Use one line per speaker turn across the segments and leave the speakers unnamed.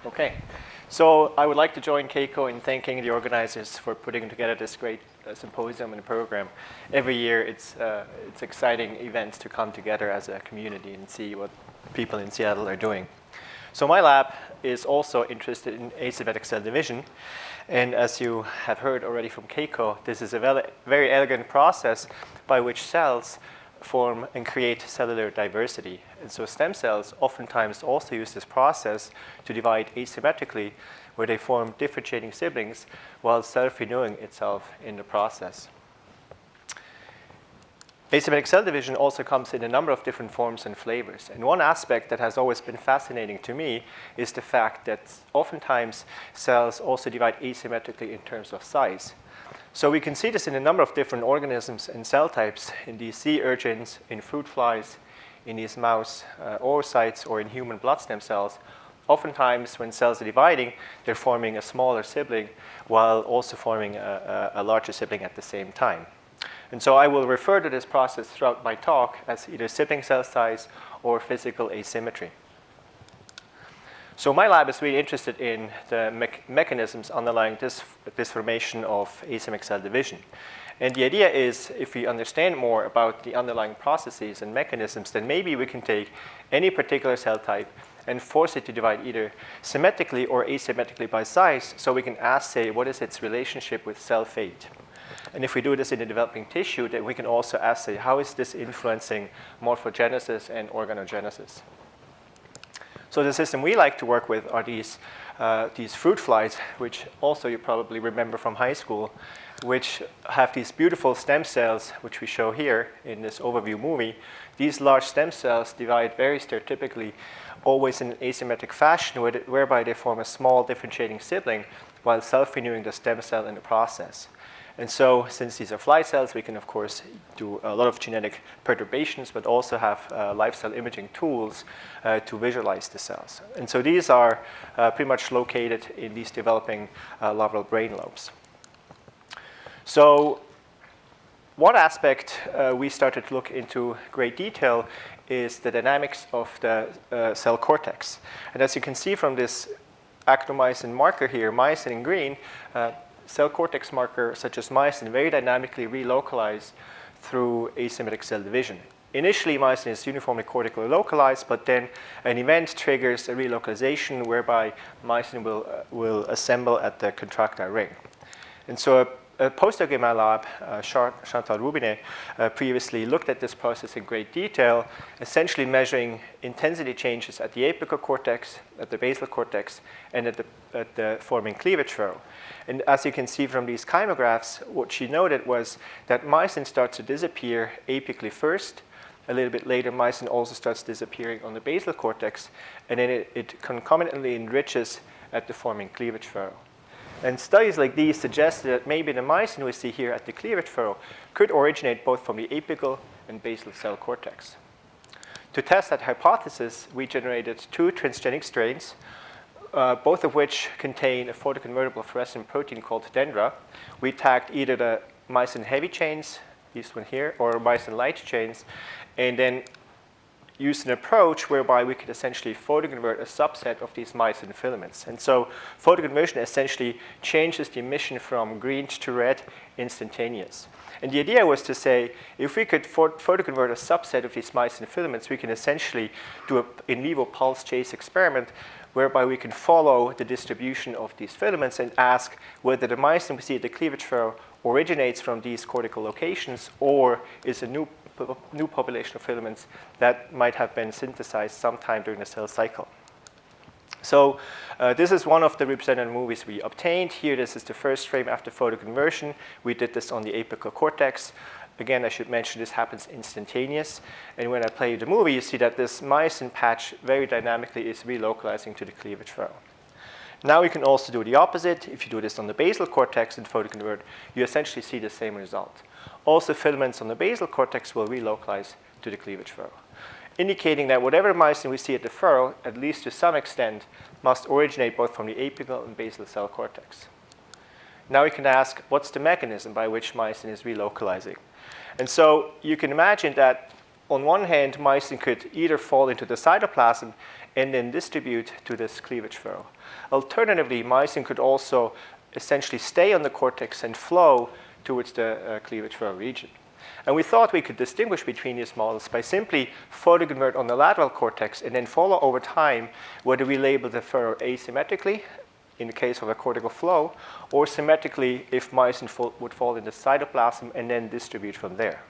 Okay, so I would like to join Keiko in thanking the organizers for putting together this great symposium and program. Every year it's exciting events to come together as a community and see what people in Seattle are doing. So my lab is also interested in asymmetric cell division. And as you have heard already from Keiko, this is a very elegant process by which cells form and create cellular diversity. And so stem cells oftentimes also use this process to divide asymmetrically, where they form differentiating siblings while self-renewing itself in the process. Asymmetric cell division also comes in a number of different forms and flavors. And one aspect that has always been fascinating to me is the fact that oftentimes cells also divide asymmetrically in terms of size. So we can see this in a number of different organisms and cell types, in these sea urchins, in fruit flies, in these mouse oocytes, or in human blood stem cells. Oftentimes, when cells are dividing, they're forming a smaller sibling while also forming a larger sibling at the same time. And so I will refer to this process throughout my talk as either sibling cell size or physical asymmetry. So my lab is really interested in the mechanisms underlying this formation of asymmetric cell division. And the idea is, if we understand more about the underlying processes and mechanisms, then maybe we can take any particular cell type and force it to divide either symmetrically or asymmetrically by size, so we can assay what is its relationship with cell fate. And if we do this in a developing tissue, then we can also assay how is this influencing morphogenesis and organogenesis. So the system we like to work with are these fruit flies, which also you probably remember from high school, which have these beautiful stem cells, which we show here in this overview movie. These large stem cells divide very stereotypically, always in an asymmetric fashion, whereby they form a small differentiating sibling while self-renewing the stem cell in the process. And so, since these are fly cells, we can, of course, do a lot of genetic perturbations, but also have live cell imaging tools to visualize the cells. And so these are pretty much located in these developing larval brain lobes. So one aspect we started to look into great detail is the dynamics of the cell cortex. And as you can see from this actomyosin marker here, myosin in green, cell cortex marker such as myosin very dynamically relocalize through asymmetric cell division. Initially, myosin is uniformly cortically localized, but then an event triggers a relocalization whereby myosin will assemble at the contractile ring. And so a postdoc in my lab, Chantal Roubinet, previously looked at this process in great detail, essentially measuring intensity changes at the apical cortex, at the basal cortex, and at the forming cleavage furrow. And as you can see from these chymographs, what she noted was that myosin starts to disappear apically first. A little bit later, myosin also starts disappearing on the basal cortex, and then it concomitantly enriches at the forming cleavage furrow. And studies like these suggest that maybe the myosin we see here at the cleavage furrow could originate both from the apical and basal cell cortex. To test that hypothesis, we generated two transgenic strains, both of which contain a photoconvertible fluorescent protein called dendra. We tagged either the myosin heavy chains, this one here, or myosin light chains, and then used an approach whereby we could essentially photoconvert a subset of these myosin filaments. And so photoconversion essentially changes the emission from green to red instantaneous. And the idea was to say, if we could photoconvert a subset of these myosin filaments, we can essentially do an in vivo pulse chase experiment whereby we can follow the distribution of these filaments and ask whether the myosin we see at the cleavage furrow originates from these cortical locations or is a new population of filaments that might have been synthesized sometime during the cell cycle. So this is one of the representative movies we obtained. Here, this is the first frame after photoconversion. We did this on the apical cortex. Again, I should mention this happens instantaneous. And when I play the movie, you see that this myosin patch very dynamically is relocalizing to the cleavage furrow. Now we can also do the opposite. If you do this on the basal cortex and photoconvert, you essentially see the same result. Also, filaments on the basal cortex will relocalize to the cleavage furrow, indicating that whatever myosin we see at the furrow, at least to some extent, must originate both from the apical and basal cell cortex. Now we can ask, what's the mechanism by which myosin is relocalizing? And so you can imagine that on one hand, myosin could either fall into the cytoplasm and then distribute to this cleavage furrow. Alternatively, myosin could also essentially stay on the cortex and flow towards the cleavage furrow region. And we thought we could distinguish between these models by simply photoconvert on the lateral cortex and then follow over time whether we label the furrow asymmetrically in the case of a cortical flow, or symmetrically if myosin would fall in the cytoplasm and then distribute from there.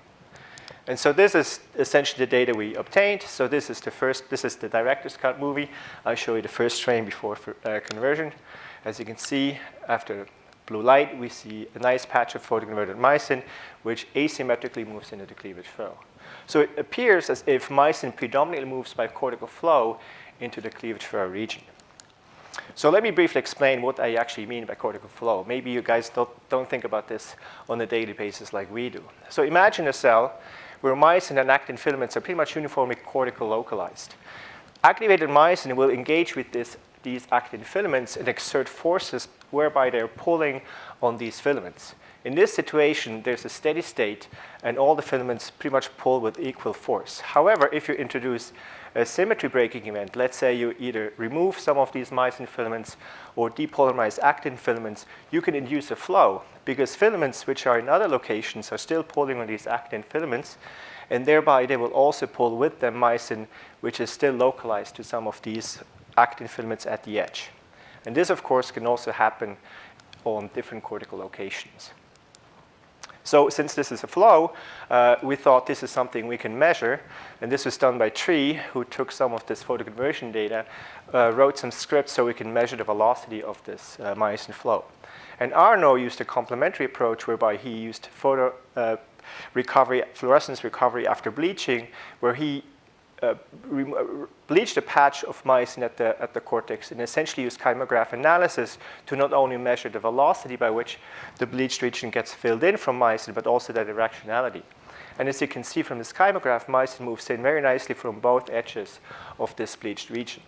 And so this is essentially the data we obtained. So this is the director's cut movie. I show you the first frame before conversion. As you can see, after blue light, we see a nice patch of photoconverted myosin, which asymmetrically moves into the cleavage furrow. So it appears as if myosin predominantly moves by cortical flow into the cleavage furrow region. So let me briefly explain what I actually mean by cortical flow. Maybe you guys don't think about this on a daily basis like we do. So imagine a cell where myosin and actin filaments are pretty much uniformly cortical localized. Activated myosin will engage with these actin filaments and exert forces whereby they're pulling on these filaments. In this situation, there's a steady state, and all the filaments pretty much pull with equal force. However, if you introduce a symmetry breaking event, let's say you either remove some of these myosin filaments or depolarize actin filaments, you can induce a flow, because filaments which are in other locations are still pulling on these actin filaments, and thereby they will also pull with them myosin, which is still localized to some of these actin filaments at the edge. And this, of course, can also happen on different cortical locations. So since this is a flow, we thought this is something we can measure. And this was done by Tree, who took some of this photoconversion data, wrote some scripts so we can measure the velocity of this myosin flow. And Arno used a complementary approach whereby he used fluorescence recovery after bleaching, where he bleached a patch of myosin at the cortex and essentially used chymograph analysis to not only measure the velocity by which the bleached region gets filled in from myosin, but also the directionality. And as you can see from this chymograph, myosin moves in very nicely from both edges of this bleached region.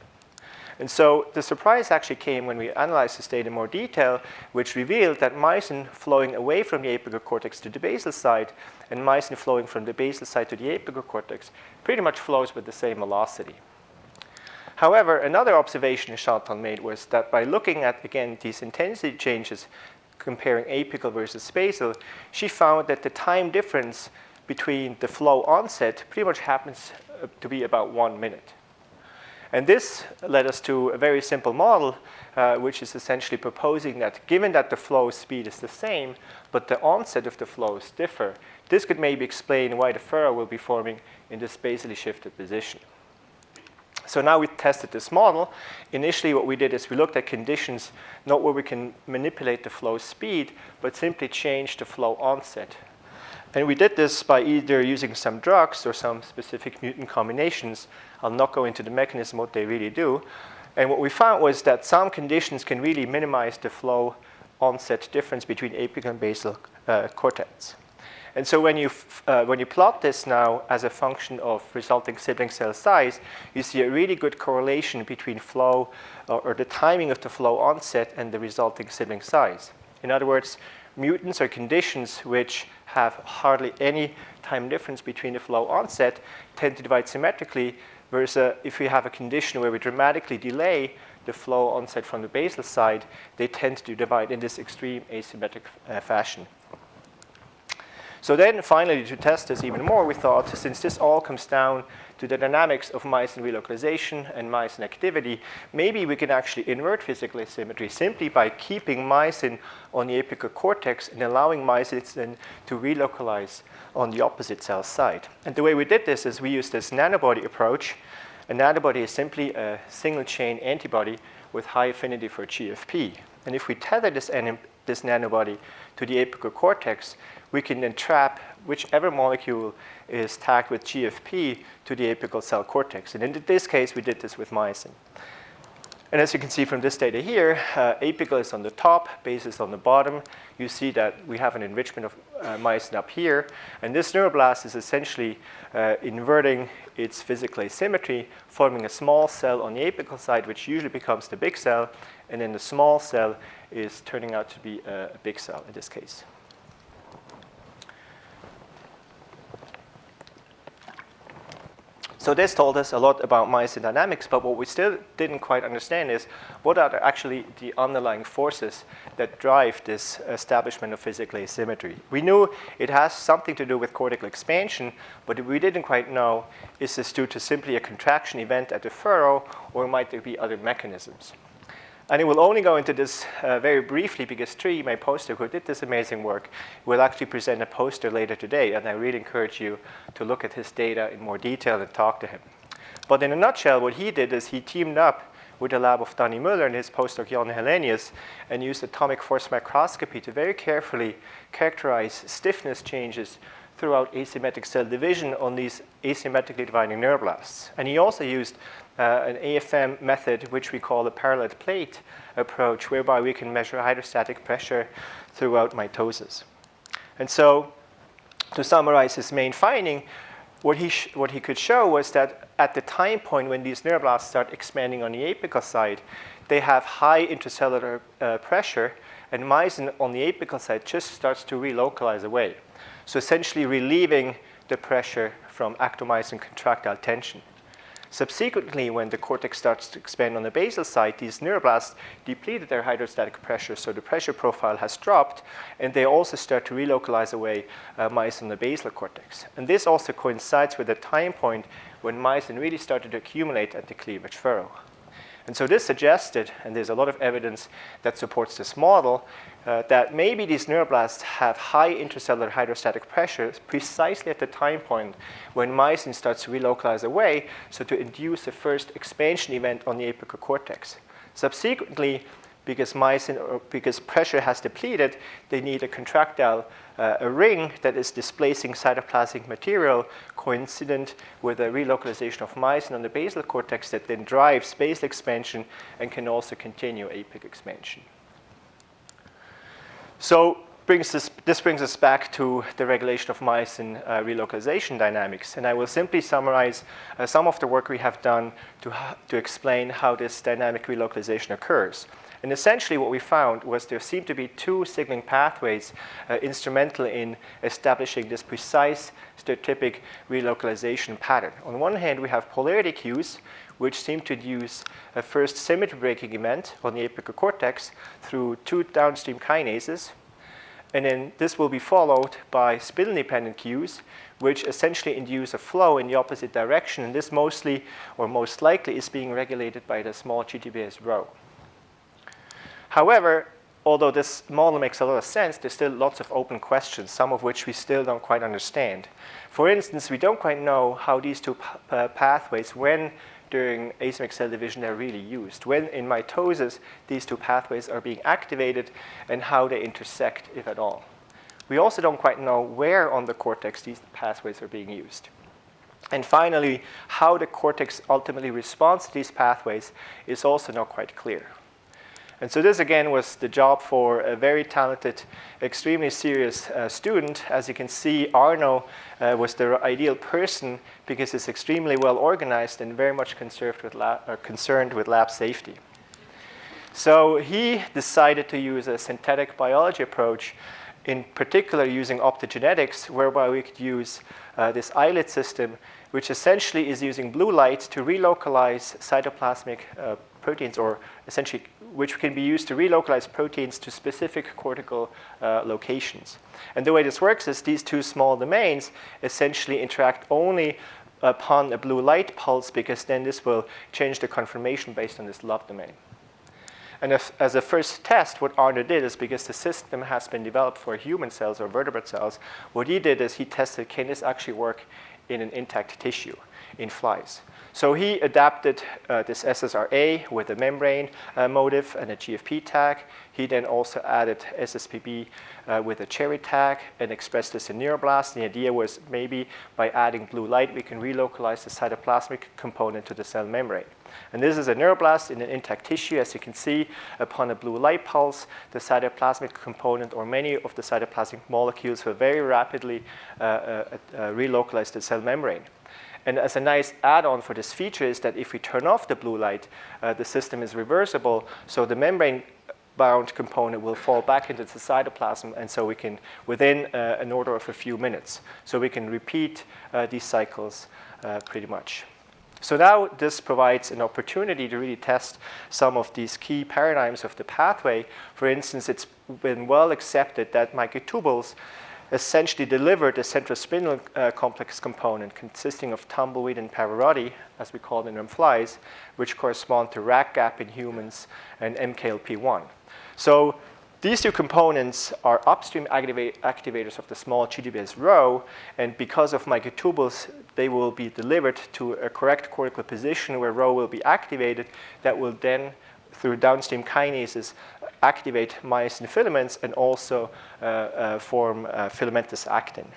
And so the surprise actually came when we analyzed this data in more detail, which revealed that myosin flowing away from the apical cortex to the basal side and myosin flowing from the basal side to the apical cortex pretty much flows with the same velocity. However, another observation Chantal made was that by looking at, again, these intensity changes, comparing apical versus basal, she found that the time difference between the flow onset pretty much happens to be about 1 minute. And this led us to a very simple model, which is essentially proposing that given that the flow speed is the same, but the onset of the flows differ, this could maybe explain why the furrow will be forming in this basally shifted position. So now we tested this model. Initially, what we did is we looked at conditions not where we can manipulate the flow speed, but simply change the flow onset. And we did this by either using some drugs or some specific mutant combinations. I'll not go into the mechanism, what they really do. And what we found was that some conditions can really minimize the flow onset difference between apical and basal cortex. And so when you plot this now as a function of resulting sibling cell size, you see a really good correlation between flow or the timing of the flow onset and the resulting sibling size. In other words, mutants or conditions which have hardly any time difference between the flow onset tend to divide symmetrically, whereas if we have a condition where we dramatically delay the flow onset from the basal side, they tend to divide in this extreme asymmetric fashion. So then finally, to test this even more, we thought, since this all comes down to the dynamics of myosin relocalization and myosin activity, maybe we can actually invert physical asymmetry simply by keeping myosin on the apical cortex and allowing myosin to relocalize on the opposite cell side. And the way we did this is we used this nanobody approach. A nanobody is simply a single-chain antibody with high affinity for GFP. And if we tether this nanobody to the apical cortex, we can then trap whichever molecule is tagged with GFP to the apical cell cortex. And in this case, we did this with myosin. And as you can see from this data here, apical is on the top, basal is on the bottom. You see that we have an enrichment of myosin up here. And this neuroblast is essentially inverting its physical asymmetry, forming a small cell on the apical side, which usually becomes the big cell. And then the small cell is turning out to be a big cell in this case. So this told us a lot about myosin dynamics, but what we still didn't quite understand is what are actually the underlying forces that drive this establishment of physical asymmetry. We knew it has something to do with cortical expansion, but we didn't quite know, is this due to simply a contraction event at the furrow, or might there be other mechanisms? And I will only go into this very briefly because Tree, my postdoc who did this amazing work, will actually present a poster later today, and I really encourage you to look at his data in more detail and talk to him. But in a nutshell, what he did is he teamed up with the lab of Danny Müller and his postdoc Jan Helenius and used atomic force microscopy to very carefully characterize stiffness changes throughout asymmetric cell division on these asymmetrically dividing neuroblasts. And he also used an AFM method, which we call the parallel plate approach, whereby we can measure hydrostatic pressure throughout mitosis. And so, to summarize his main finding, what he could show was that at the time point when these neuroblasts start expanding on the apical side, they have high intracellular pressure, and myosin on the apical side just starts to relocalize away. So essentially relieving the pressure from actomyosin contractile tension. Subsequently, when the cortex starts to expand on the basal side, these neuroblasts depleted their hydrostatic pressure, so the pressure profile has dropped, and they also start to relocalize away myosin on the basal cortex. And this also coincides with the time point when myosin really started to accumulate at the cleavage furrow. And so this suggested, and there's a lot of evidence that supports this model, that maybe these neuroblasts have high intracellular hydrostatic pressure precisely at the time point when myosin starts to relocalize away, so to induce the first expansion event on the apical cortex. Subsequently, because pressure has depleted, they need a contractile, a ring that is displacing cytoplasmic material coincident with a relocalization of myosin on the basal cortex that then drives basal expansion and can also continue apical expansion. So this brings us back to the regulation of myosin relocalization dynamics. And I will simply summarize some of the work we have done to explain how this dynamic relocalization occurs. And essentially what we found was there seemed to be two signaling pathways instrumental in establishing this precise stereotypic relocalization pattern. On one hand, we have polarity cues, which seem to induce a first symmetry breaking event on the apical cortex through two downstream kinases. And then this will be followed by spindle-dependent cues, which essentially induce a flow in the opposite direction. And this mostly, or most likely, is being regulated by the small GTBase rho. However, although this model makes a lot of sense, there's still lots of open questions, some of which we still don't quite understand. For instance, we don't quite know how these two pathways, when during asymmetric cell division, they're really used. When in mitosis, these two pathways are being activated and how they intersect, if at all. We also don't quite know where on the cortex these pathways are being used. And finally, how the cortex ultimately responds to these pathways is also not quite clear. And so this, again, was the job for a very talented, extremely serious student. As you can see, Arno was the ideal person because he's extremely well organized and very much concerned with lab safety. So he decided to use a synthetic biology approach, in particular using optogenetics, whereby we could use this islet system, which essentially is using blue light to relocalize cytoplasmic proteins, or essentially which can be used to relocalize proteins to specific cortical locations. And the way this works is these two small domains essentially interact only upon a blue light pulse, because then this will change the conformation based on this love domain. And as a first test, what Arno did is, because the system has been developed for human cells or vertebrate cells, what he did is he tested, can this actually work in an intact tissue, in flies? So he adapted this SSRA with a membrane motif and a GFP tag. He then also added SSPB with a cherry tag and expressed this in neuroblasts. The idea was maybe by adding blue light, we can relocalize the cytoplasmic component to the cell membrane. And this is a neuroblast in an intact tissue. As you can see, upon a blue light pulse, the cytoplasmic component, or many of the cytoplasmic molecules, will very rapidly relocalize the cell membrane. And as a nice add-on for this feature is that if we turn off the blue light, the system is reversible, so the membrane-bound component will fall back into the cytoplasm, and so we can, within an order of a few minutes, so we can repeat these cycles pretty much. So now this provides an opportunity to really test some of these key paradigms of the pathway. For instance, it's been well accepted that microtubules essentially deliver the central spindle complex component consisting of tumbleweed and Pavarotti, as we call them in flies, which correspond to Racap in humans and MKLP1. So these two components are upstream activators of the small GTBase row, and because of microtubules, they will be delivered to a correct cortical position where row will be activated that will then, through downstream kinases, activate myosin filaments and also form filamentous actin.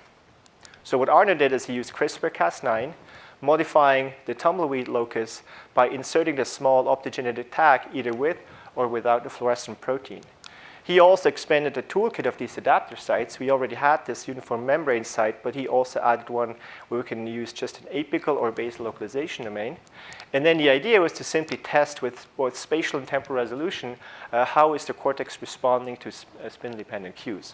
So what Arno did is he used CRISPR-Cas9, modifying the tumbleweed locus by inserting the small optogenetic tag either with or without the fluorescent protein. He also expanded the toolkit of these adapter sites. We already had this uniform membrane site, but he also added one where we can use just an apical or basal localization domain. And then the idea was to simply test with both spatial and temporal resolution how is the cortex responding to spindle-dependent cues.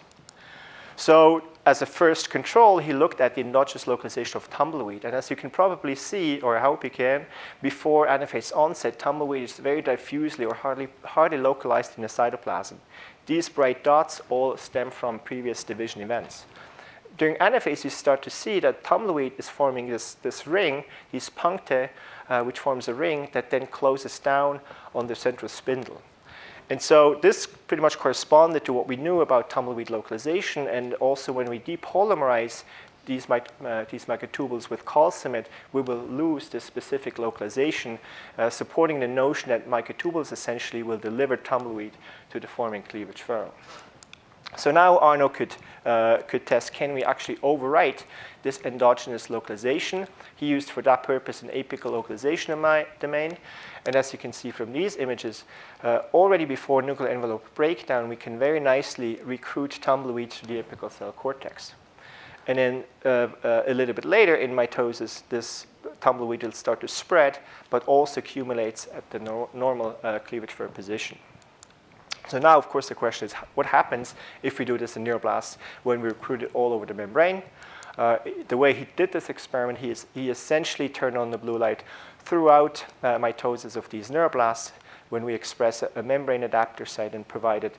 So as a first control, he looked at the endogenous localization of tumbleweed. And as you can probably see, or I hope you can, before anaphase onset, tumbleweed is very diffusely or hardly localized in the cytoplasm. These bright dots all stem from previous division events. During anaphase, you start to see that tumbleweed is forming this ring, these punctae, which forms a ring that then closes down on the central spindle. And so this pretty much corresponded to what we knew about tumbleweed localization, and also when we depolymerize these microtubules with calcimide, we will lose this specific localization, supporting the notion that microtubules essentially will deliver tumbleweed to the forming cleavage furrow. So now Arno could test, can we actually overwrite this endogenous localization? He used for that purpose an apical localization domain. And as you can see from these images, already before nuclear envelope breakdown, we can very nicely recruit tumbleweed to the apical cell cortex. And then a little bit later in mitosis, this tumbleweed will start to spread, but also accumulates at the normal cleavage furrow position. So now, of course, the question is, what happens if we do this in neuroblasts when we recruit it all over the membrane? The way he did this experiment, he essentially turned on the blue light throughout mitosis of these neuroblasts when we express a membrane adapter site and provided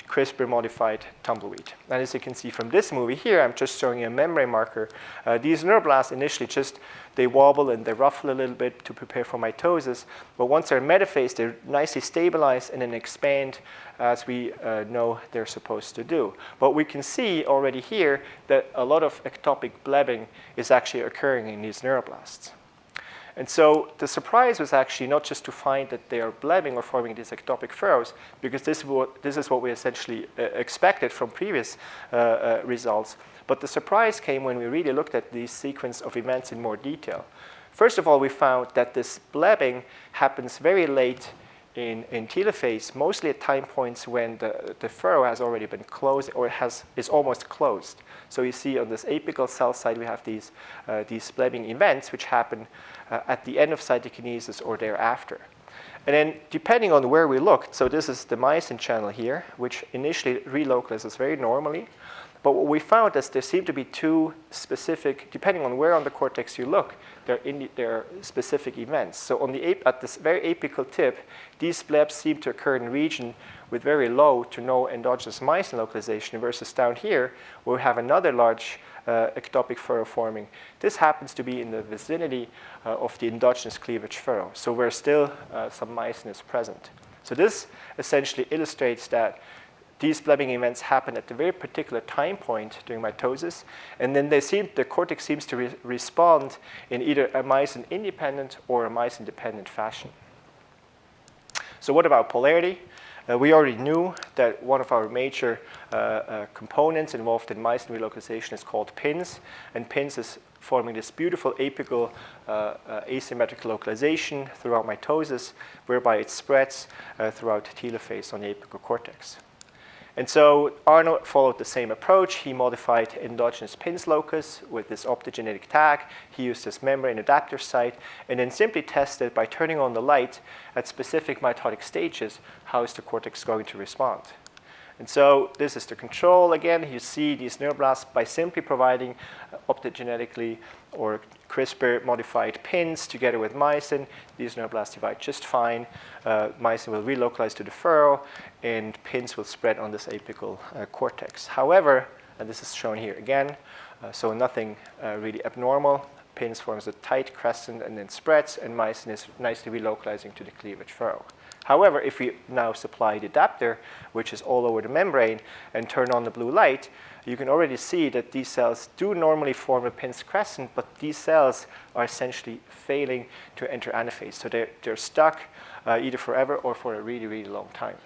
CRISPR-modified tumbleweed. And as you can see from this movie here, I'm just showing you a membrane marker. These neuroblasts initially they wobble and they ruffle a little bit to prepare for mitosis. But once they're metaphase, they're nicely stabilized and then expand as we know they're supposed to do. But we can see already here that a lot of ectopic blebbing is actually occurring in these neuroblasts. And so the surprise was actually not just to find that they are blebbing or forming these ectopic furrows, because this is what we essentially expected from previous results. But the surprise came when we really looked at these sequence of events in more detail. First of all, we found that this blebbing happens very late in telophase, mostly at time points when the furrow has already been closed or is almost closed. So you see on this apical cell side, we have these blebbing events which happen at the end of cytokinesis or thereafter. And then depending on where we look, so this is the myosin channel here, which initially relocalizes very normally. But what we found is there seem to be two specific, depending on where on the cortex you look, there are specific events. So at this very apical tip, these blebs seem to occur in a region with very low to no endogenous myosin localization, versus down here, where we have another large ectopic furrow forming. This happens to be in the vicinity of the endogenous cleavage furrow, so where still some myosin is present. So this essentially illustrates that these blebbing events happen at a very particular time point during mitosis, and then the cortex seems to respond in either a myosin-independent or a myosin-dependent fashion. So what about polarity? We already knew that one of our major components involved in myosin relocalization is called pins, and pins is forming this beautiful apical asymmetric localization throughout mitosis, whereby it spreads throughout telophase on the apical cortex. And so Arno followed the same approach. He modified endogenous pins locus with this optogenetic tag. He used this membrane adapter site, and then simply tested by turning on the light at specific mitotic stages, how is the cortex going to respond. And so this is the control. Again, you see these neuroblasts by simply providing optogenetically or CRISPR-modified pins together with myosin. These neuroblasts divide just fine. Myosin will relocalize to the furrow, and pins will spread on this apical cortex. However, and this is shown here again, so nothing really abnormal. Pins forms a tight crescent and then spreads, and myosin is nicely relocalizing to the cleavage furrow. However, if we now supply the adapter, which is all over the membrane, and turn on the blue light, you can already see that these cells do normally form a pin's crescent, but these cells are essentially failing to enter anaphase. So they're stuck either forever or for a really, really long time.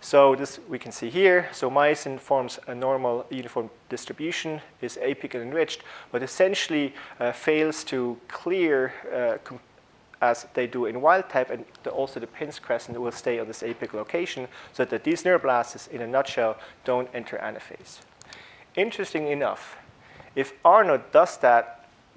So this we can see here. So myosin forms a normal uniform distribution, is apical enriched, but essentially fails to clear as they do in wild type, and also the pin's crescent will stay on this apical location, so that these neuroblasts, in a nutshell, don't enter anaphase. Interesting enough, if Arno does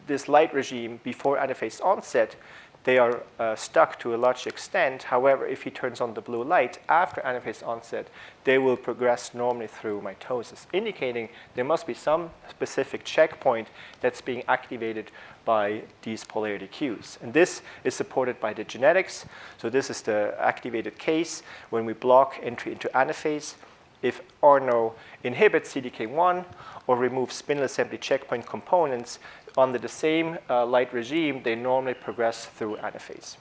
this light regime before anaphase onset, they are stuck to a large extent. However, if he turns on the blue light after anaphase onset, they will progress normally through mitosis, indicating there must be some specific checkpoint that's being activated by these polarity cues. And this is supported by the genetics. So this is the activated case when we block entry into anaphase. If Arno inhibits CDK1 or removes spindle assembly checkpoint components, under the same light regime, they normally progress through anaphase.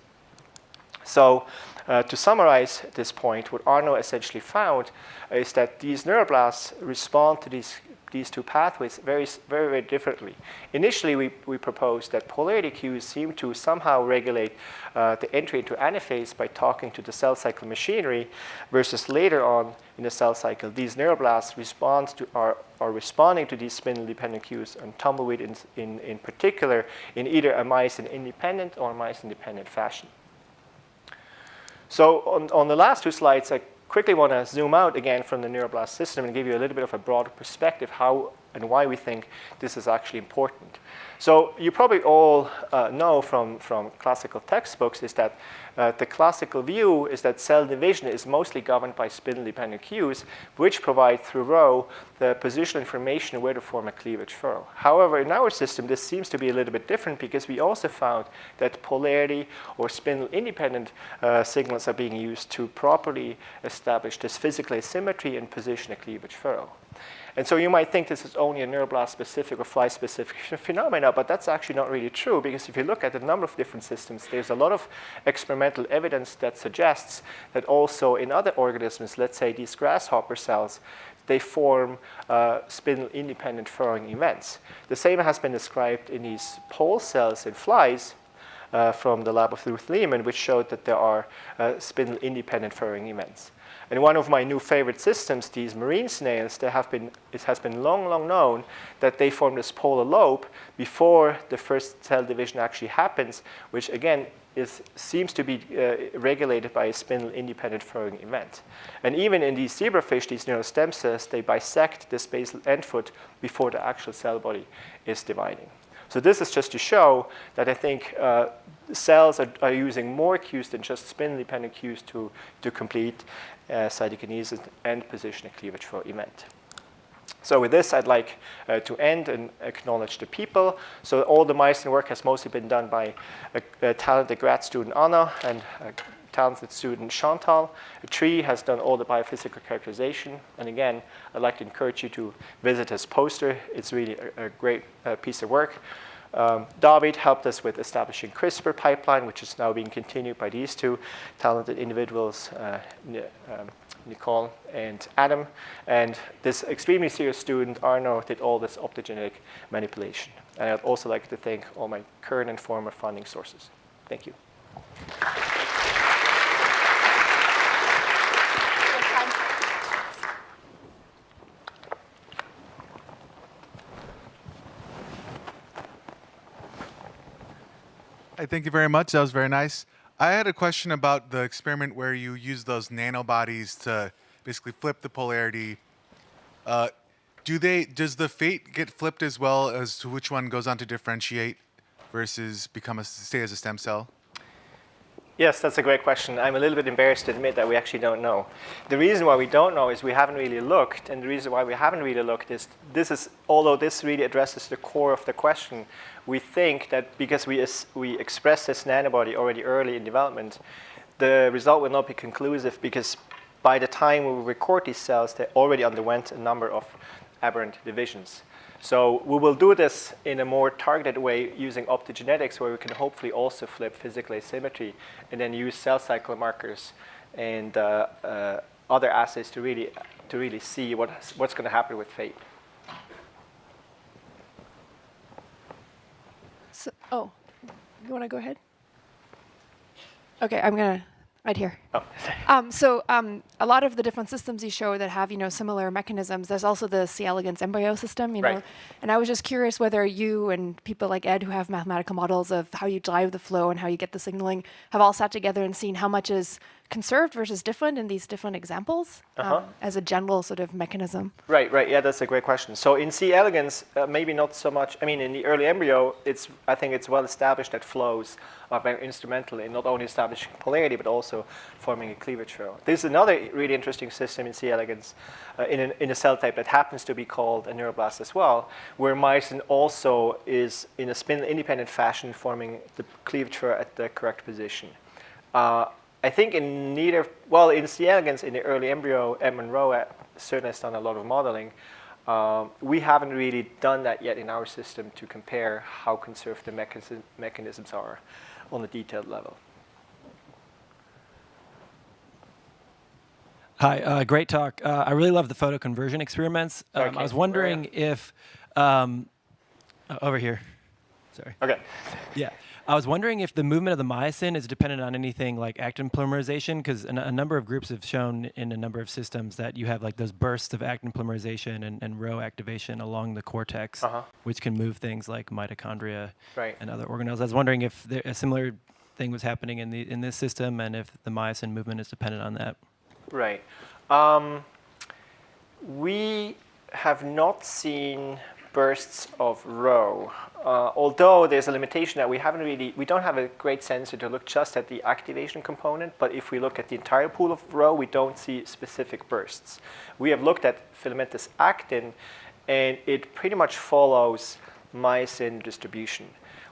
So to summarize this point, what Arno essentially found is that these neuroblasts respond to these two pathways very, very, very differently. Initially, we proposed that polarity cues seem to somehow regulate the entry into anaphase by talking to the cell cycle machinery, versus later on in the cell cycle, these neuroblasts are responding to these spindle-dependent cues, and tumbleweed in particular, in either a myosin-independent or myosin-dependent fashion. So on the last two slides, I quickly want to zoom out again from the neuroblast system and give you a little bit of a broader perspective how and why we think this is actually important. So you probably all know from classical textbooks is that the classical view is that cell division is mostly governed by spindle-dependent cues, which provide through rho the positional information where to form a cleavage furrow. However, in our system, this seems to be a little bit different because we also found that polarity or spindle-independent signals are being used to properly establish this physical asymmetry and position a cleavage furrow. And so you might think this is only a neuroblast-specific or fly-specific phenomena, but that's actually not really true, because if you look at a number of different systems, there's a lot of experimental evidence that suggests that also in other organisms, let's say these grasshopper cells, they form spindle-independent furrowing events. The same has been described in these pole cells in flies from the lab of Ruth Lehman, which showed that there are spindle-independent furrowing events. And one of my new favorite systems, these marine snails, it has been long known that they form this polar lobe before the first cell division actually happens, which again seems to be regulated by a spindle-independent furrowing event. And even in these zebrafish, these neural stem cells, they bisect this basal end foot before the actual cell body is dividing. So this is just to show that I think cells are using more cues than just spindle-dependent cues to complete cytokinesis and position a cleavage furrow event. So with this, I'd like to end and acknowledge the people. So all the myosin work has mostly been done by a talented grad student, Anna, and a talented student, Chantal. Tree has done all the biophysical characterization. And again, I'd like to encourage you to visit his poster. It's really a great piece of work. David helped us with establishing CRISPR pipeline, which is now being continued by these two talented individuals, Nicole and Adam. And this extremely serious student, Arno, did all this optogenetic manipulation. And I'd also like to thank all my current and former funding sources. Thank you.
Hi, thank you very much. That was very nice. I had a question about the experiment where you use those nanobodies to basically flip the polarity. Does the fate get flipped as well as to which one goes on to differentiate versus stay as a stem cell?
Yes, that's a great question. I'm a little bit embarrassed to admit that we actually don't know. The reason why we don't know is we haven't really looked, and the reason why we haven't really looked is although this really addresses the core of the question, we think that because we express this nanobody already early in development, the result will not be conclusive because by the time we record these cells, they already underwent a number of aberrant divisions. So we will do this in a more targeted way using optogenetics, where we can hopefully also flip physical asymmetry and then use cell cycle markers and other assays to really see what's going to happen with fate.
So, oh, you want to go ahead? Okay, I'm going to, right here.
Oh.
A lot of the different systems you show that have, similar mechanisms, there's also the C. elegans embryo system,
Right.
And I was just curious whether you and people like Ed who have mathematical models of how you drive the flow and how you get the signaling have all sat together and seen how much is conserved versus different in these different examples as a general sort of mechanism.
Right. Yeah, that's a great question. So in C. elegans, maybe not so much. I mean, in the early embryo, I think it's well established that flows are very instrumental in not only establishing polarity, but also forming a cleavage furrow. There's another really interesting system in C. elegans in a cell type that happens to be called a neuroblast as well, where myosin also is in a spindle-independent fashion forming the cleavage furrow at the correct position. I think in C. elegans in the early embryo, Ed Monroe certainly has done a lot of modeling. We haven't really done that yet in our system to compare how conserved the mechanisms are on a detailed level.
Hi, great talk. I really love the photo conversion experiments. I was wondering if, over here, sorry.
Okay.
Yeah. I was wondering if the movement of the myosin is dependent on anything like actin polymerization, because a number of groups have shown in a number of systems that you have like those bursts of actin polymerization and rho activation along the cortex, which can move things like mitochondria and other organelles. I was wondering if a similar thing was happening in this system and if the myosin movement is dependent on that.
Right. We have not seen bursts of rho, although there's a limitation that we don't have a great sensor to look just at the activation component, but if we look at the entire pool of rho, we don't see specific bursts. We have looked at filamentous actin, and it pretty much follows myosin distribution.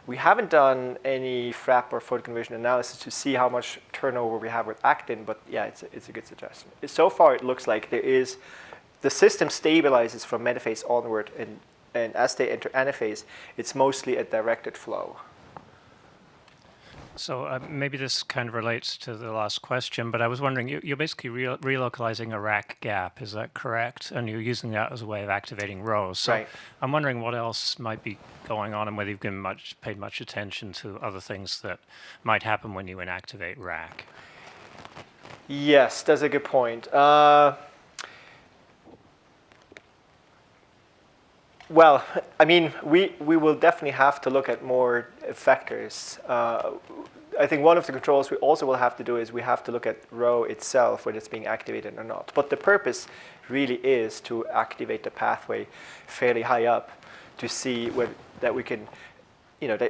We haven't done any FRAP or photoconversion analysis to see how much turnover we have with actin, but yeah, it's a good suggestion. So far, it looks like the system stabilizes from metaphase onward, and as they enter anaphase, it's mostly a directed flow.
So maybe this kind of relates to the last question, but I was wondering, you're basically relocalizing a rack gap, is that correct? And you're using that as a way of activating rows. So I'm wondering what else might be going on and whether you've paid much attention to other things that might happen when you inactivate rack.
Yes, that's a good point. Well, I mean, we will definitely have to look at more effectors. I think one of the controls we also will have to do is we have to look at rho itself, whether it's being activated or not. But the purpose really is to activate the pathway fairly high up to see that we can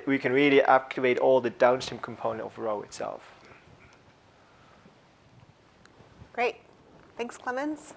really activate all the downstream component of rho itself.
Great. Thanks, Clemens.